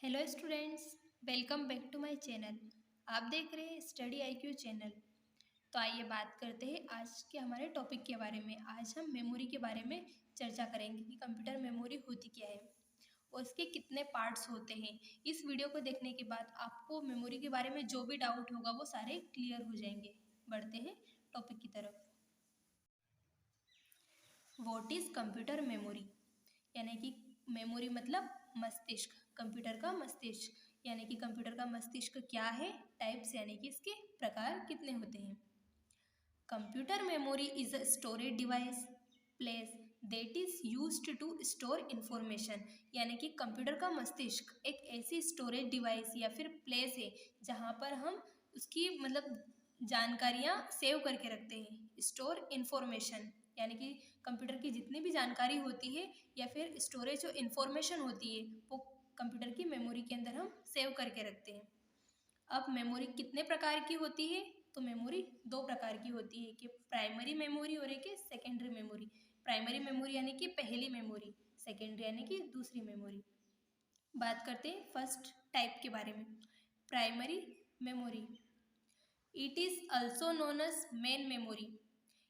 Hello students, welcome back to my channel. आप देख रहे हैं स्टडी आईक्यू चैनल। तो आइए बात करते हैं आज के हमारे टॉपिक के बारे में। आज हम मेमोरी के बारे में चर्चा करेंगे कि कंप्यूटर मेमोरी होती क्या है और इसके कितने पार्ट्स होते हैं। इस वीडियो को देखने के बाद आपको मेमोरी के बारे में जो भी डाउट होगा वो सारे क्लियर हो जाएंगे। बढ़ते हैं टॉपिक की तरफ। What is computer memory? यानी कि मेमोरी मतलब मस्तिष्क, कंप्यूटर का मस्तिष्क। यानी कि कंप्यूटर का मस्तिष्क क्या है, टाइप्स यानी कि इसके प्रकार कितने होते हैं। Computer memory is a storage device place that is used to store information. यानी कि कंप्यूटर का मस्तिष्क एक ऐसी स्टोरेज डिवाइस या फिर प्लेस है जहाँ पर हम उसकी जानकारियाँ सेव करके रखते हैं। स्टोर इंफॉर्मेशन यानी कि कंप्यूटर की जितनी भी जानकारी होती है या फिर स्टोरेज जो इंफॉर्मेशन होती है वो कंप्यूटर की मेमोरी के अंदर हम सेव करके रखते हैं। अब मेमोरी कितने प्रकार की होती है? तो मेमोरी दो प्रकार की होती है कि प्राइमरी मेमोरी और एक सेकेंडरी मेमोरी। प्राइमरी मेमोरी यानी कि पहली मेमोरी, सेकेंडरी यानी कि दूसरी मेमोरी। बात करते हैं फर्स्ट टाइप के बारे में, primary memory. It is also known as main memory.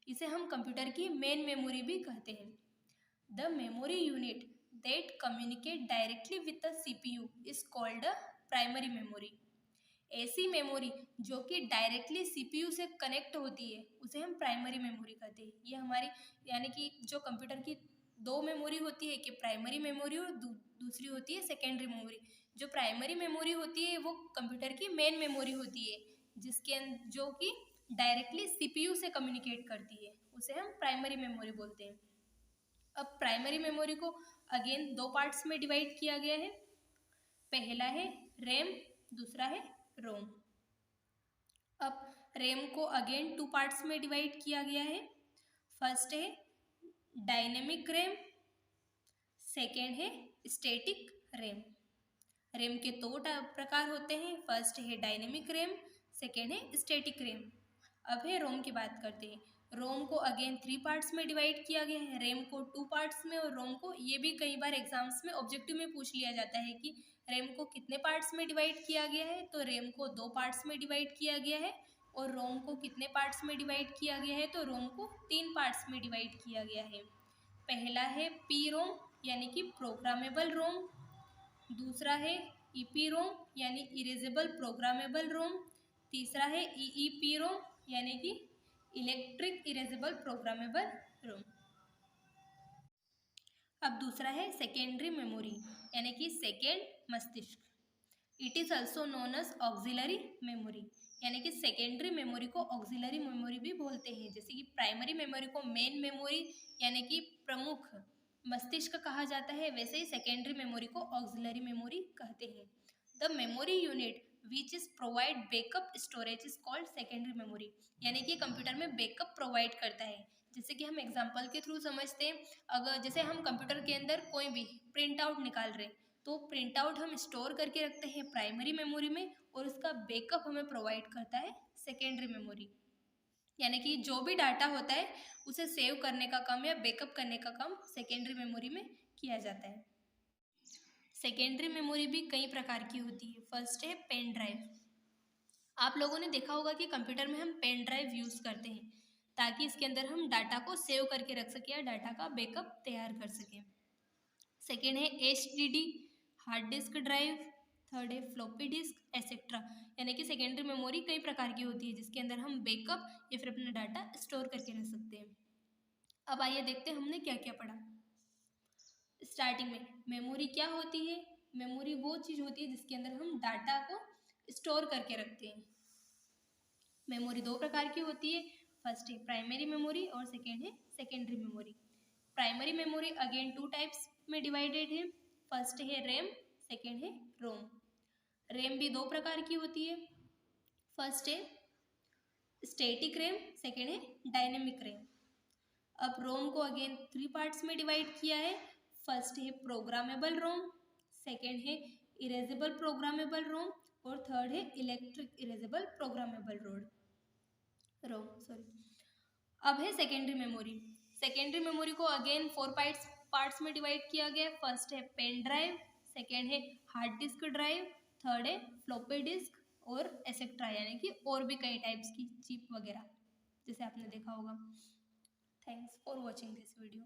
इसे हम कंप्यूटर की मेन मेमोरी भी कहते हैं। The memory unit that communicate directly with the CPU is called a primary memory. ऐसी मेमोरी जो कि डायरेक्टली CPU से कनेक्ट होती है उसे हम प्राइमरी मेमोरी कहते हैं। ये हमारी यानी कि जो कंप्यूटर की दो मेमोरी होती है कि प्राइमरी मेमोरी और दूसरी होती है सेकेंडरी मेमोरी। जो प्राइमरी मेमोरी होती है वो कंप्यूटर की मेन मेमोरी होती है जो कि डायरेक्टली CPU से कम्युनिकेट करती है, उसे हम प्राइमरी मेमोरी बोलते हैं। अब प्राइमरी मेमोरी को अगेन दो पार्ट्स में डिवाइड किया गया है। पहला है रैम, दूसरा है रोम। अब रैम को अगेन टू पार्ट्स में डिवाइड किया गया है। फर्स्ट है डायनेमिक रैम, सेकेंड है स्टैटिक रैम। रैम के दो प्रकार होते हैं, फर्स्ट है डायनेमिक रैम, सेकेंड है स्टैटिक रैम। अब है रोम की बात करते हैं। रोम को अगेन थ्री पार्ट्स में डिवाइड किया गया है, रैम को टू पार्ट्स में और रोम को, ये भी कई बार एग्जाम्स में ऑब्जेक्टिव में पूछ लिया जाता है कि रैम को कितने पार्ट्स में डिवाइड किया गया है। तो रैम को दो पार्ट्स में डिवाइड किया गया है और रोम को कितने पार्ट्स में डिवाइड किया गया है, तो रोम को तीन पार्ट्स में डिवाइड किया गया है। पहला है पी रोम यानी कि प्रोग्रामेबल रोम, दूसरा है ईपी रोम यानी इरेजेबल प्रोग्रामेबल रोम, तीसरा है ईईपी रोम यानी कि इलेक्ट्रिक इरेजेबल प्रोग्रामेबल रोम। अब दूसरा है सेकेंडरी मेमोरी यानी कि सेकेंड मस्तिष्क। It is also known as auxiliary memory. यानी कि सेकेंडरी मेमोरी को ऑक्सिलरी मेमोरी भी बोलते हैं। जैसे कि प्राइमरी मेमोरी को मेन मेमोरी यानी कि प्रमुख मस्तिष्क कहा जाता है, वैसे ही सेकेंडरी मेमोरी को ऑक्सिलरी मेमोरी कहते हैं। The memory unit which is provide backup storage is called secondary memory. यानी कि कंप्यूटर में बैकअप प्रोवाइड करता है। जैसे कि हम एग्जाम्पल के थ्रू समझते हैं, अगर जैसे हम कंप्यूटर के अंदर कोई भी प्रिंट आउट निकाल रहे हैं तो प्रिंट आउट हम स्टोर करके रखते हैं प्राइमरी मेमोरी में और उसका बैकअप हमें प्रोवाइड करता है सेकेंडरी मेमोरी। यानी कि जो भी डाटा होता है उसे सेव करने का काम या बैकअप करने का काम सेकेंडरी मेमोरी में किया जाता है। सेकेंडरी मेमोरी भी कई प्रकार की होती है। फर्स्ट है पेन ड्राइव। आप लोगों ने देखा होगा कि कंप्यूटर में हम पेन ड्राइव यूज़ करते हैं ताकि इसके अंदर हम डाटा को सेव करके रख सकें या डाटा का बैकअप तैयार कर सकें। सेकेंड है HDD hard disk drive, third है फ्लॉपी डिस्क एसेट्रा। यानी कि सेकेंडरी मेमोरी कई प्रकार की होती है जिसके अंदर हम बैकअप या फिर अपना डाटा स्टोर करके रख सकते हैं। अब आइए देखते हैं हमने क्या क्या पढ़ा। स्टार्टिंग में मेमोरी क्या होती है? मेमोरी वो चीज़ होती है जिसके अंदर हम डाटा को स्टोर करके रखते हैं। मेमोरी दो प्रकार की होती है, फर्स्ट है प्राइमरी मेमोरी और सेकेंड है secondary memory. Primary memory again two types में डिवाइडेड है, फर्स्ट है रैम, सेकेंड है रोम। रैम भी दो प्रकार की होती है, फर्स्ट है स्टैटिक रैम, सेकेंड है डायनेमिक रैम। अब रोम को अगेन थ्री पार्ट्स में डिवाइड किया है, फर्स्ट है प्रोग्रामेबल रोम, सेकेंड है इरेजेबल प्रोग्रामेबल रोम और थर्ड है इलेक्ट्रिक इरेजेबल प्रोग्रामेबल रोम सॉरी। अब है सेकेंडरी मेमोरी। सेकेंडरी मेमोरी को अगेन फोर पार्ट्स में डिवाइड किया गया है, फर्स्ट है पेन ड्राइव, सेकेंड है हार्ड डिस्क ड्राइव, थर्ड है फ्लॉपी डिस्क और एसेट्रा, यानी कि और भी कई टाइप्स की चिप वगैरह जैसे आपने देखा होगा। Thanks for watching this video.